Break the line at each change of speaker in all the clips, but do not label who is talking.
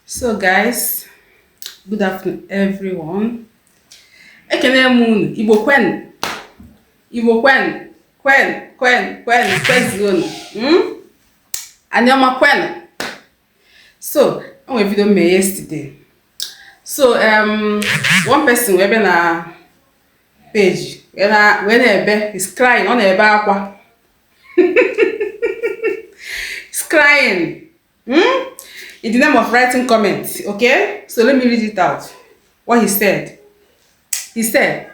So guys, good afternoon everyone. Ekene moon, Igbo kwen. Igbo kwen, kwezone. Anyoma kwen. So, on a video made yesterday. So, one person we na page when is crying on a aqua. He's crying. In the name of writing comments, okay? So let me read it out. What he said. He said,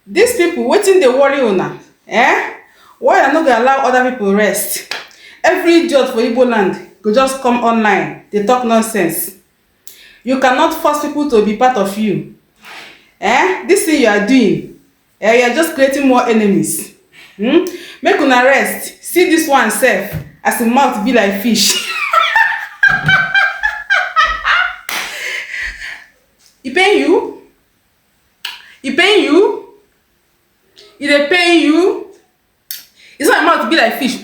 these people waiting the worry owner. Why are not gonna allow other people rest? Every idiot for Igboland could just come online. They talk nonsense. You cannot force people to be part of you. This thing you are doing, you are just creating more enemies. Make una rest. See this one self as a mouth be like fish. He paying you? He paying you? He dey paying you? It's not about to be like fish.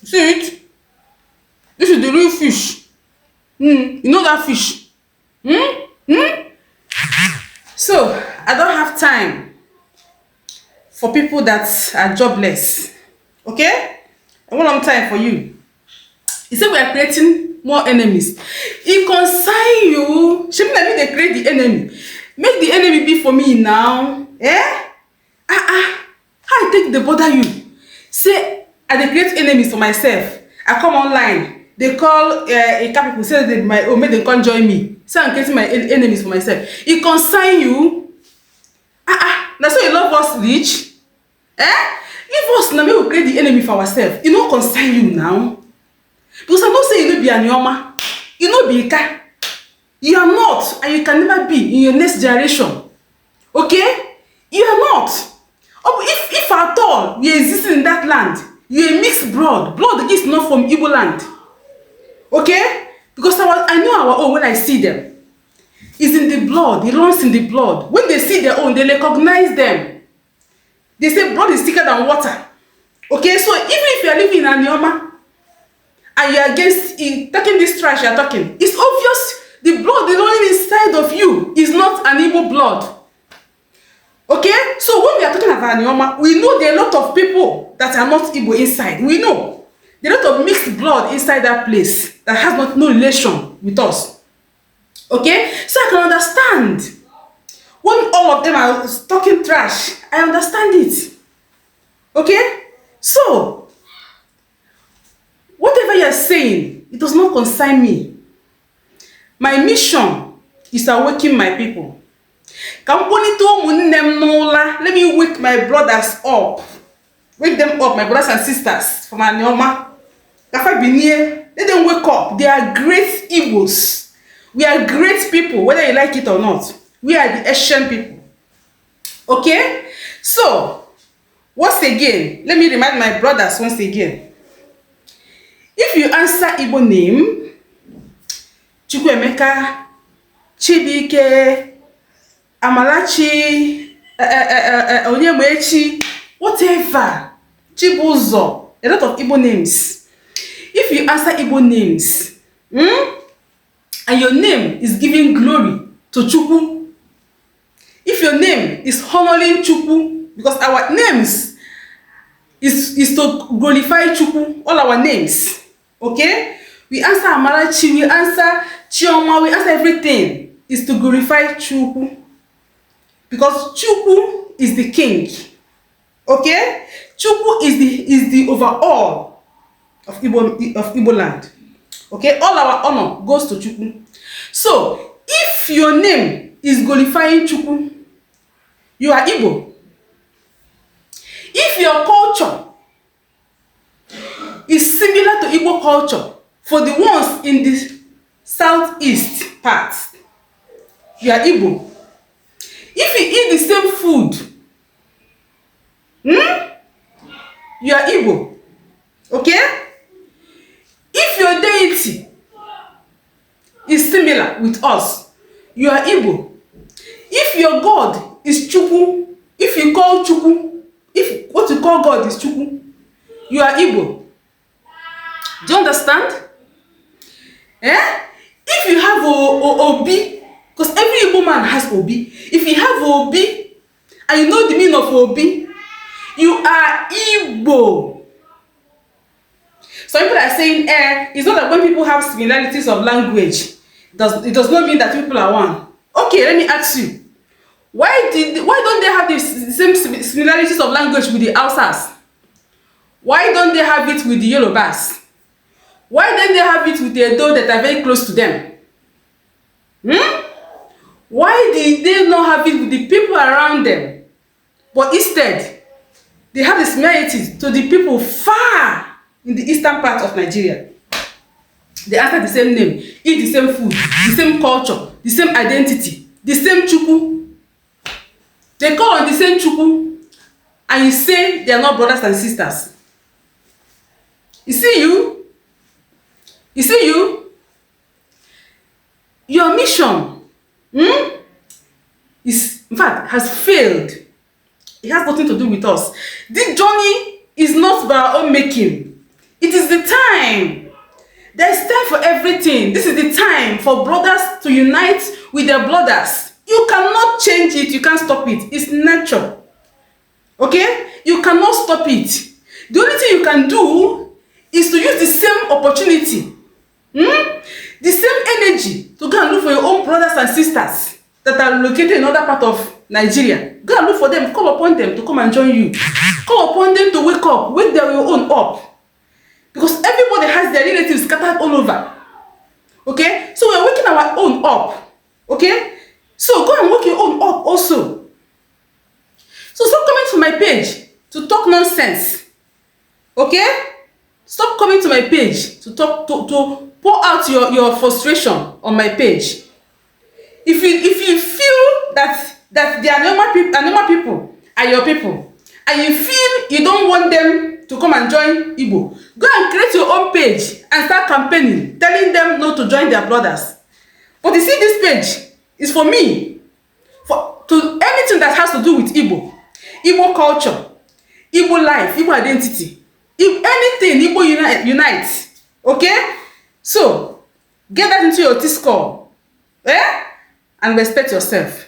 See it? This is the real fish. You know that fish? So, I don't have time for people that are jobless. Okay? I won't have time for you. He said we are creating more enemies. He consign you. Shouldn't I be they create the enemy? Make the enemy be for me now. How I take the bother you? Say I dey create enemies for myself. I come online. They call a couple people say they might make them come join me. Say I'm creating my enemies for myself. He consign you. That's why you love us rich. If us now we will create the enemy for ourselves. It no consign you now. Because I don't say you no be ANIOMA, you no be Ika. You are not, and you can never be in your next generation. Okay? You are not. If at all you exist in that land, you are a mixed blood. Blood is not from Igboland. Okay? Because I know our own when I see them. It's in the blood, it runs in the blood. When they see their own, they recognize them. They say blood is thicker than water. Okay? So even if you are living in ANIOMA, and you are against taking this trash you are talking, it's obvious the blood is running inside of you is not an Igbo blood. Okay? So when we are talking about ANIOMA, we know there are a lot of people that are not Igbo inside. We know. There are a lot of mixed blood inside that place that has no relation with us. Okay? So I can understand. When all of them are talking trash, I understand it. Okay? So, whatever you are saying, it does not concern me. My mission is to awaken my people. Let me wake my brothers up. Wake them up, my brothers and sisters from ANIOMA. Let them wake up. They are great Igbos. We are great people, whether you like it or not. We are the Asian people. Okay? So, once again, let me remind my brothers once again. If you answer Igbo name, Chukwuemeka, Chibike, Amalachi, Onyemwechi, whatever, Chibuzo, a lot of Igbo names. If you answer Igbo names, and your name is giving glory to Chukwu, if your name is honoring Chukwu, because our names is to glorify Chukwu, all our names. Okay? We answer Amarachi, we answer Chioma, we answer everything is to glorify Chukwu. Because Chukwu is the king. Okay? Chukwu is the overall of Igboland. Okay? All our honor goes to Chukwu. So, if your name is glorifying Chukwu, you are Igbo. If your culture is similar to Igbo culture, for the ones in the southeast part, you are Igbo. If you eat the same food, you are Igbo. Okay? If your deity is similar with us, you are Igbo. If your God is Chukwu, if you call Chukwu, if what you call God is Chukwu, you are Igbo. Do you understand? Eh? If you have Obi, because every Igbo man has Obi. If you have Obi, and you know the meaning of Obi, you are Igbo. Some people are saying, it's not that when people have similarities of language, it does not mean that people are one. Okay, let me ask you. Why don't they have the same similarities of language with the Hausas? Why don't they have it with the Yorubas? Why don't they have it with the Edo that are very close to them? Why did they not have it with the people around them? But instead, they have the similarities to the people far in the eastern part of Nigeria. They answer the same name, eat the same food, the same culture, the same identity, the same Chukwu. They call on the same Chukwu, and you say they are not brothers and sisters. You see you? You see you? Your mission is, in fact, has failed. It has nothing to do with us. This journey is not by our own making. It is the time. There is time for everything. This is the time for brothers to unite with their brothers. You cannot change it. You can't stop it. It's nature. Okay? You cannot stop it. The only thing you can do is to use the same opportunity, the same energy to go and look for your own brothers and sisters that are located in other part of Nigeria. Go and look for them. Call upon them to come and join you. Call upon them to wake up. Wake their own up. Because everybody has their relatives scattered all over. Okay? So we're waking our own up. Okay? So go and wake your own up also. So stop coming to my page to talk nonsense. Okay? Stop coming to my page to talk to pour out your frustration on my page. If you feel that the ANIOMA people are your people, and you feel you don't want them to come and join Igbo, go and create your own page and start campaigning, telling them not to join their brothers. But you see, this page is for me, to anything that has to do with Igbo culture, Igbo life, Igbo identity. If anything, Igbo unites. Okay? So, get that into your T-score. And respect yourself.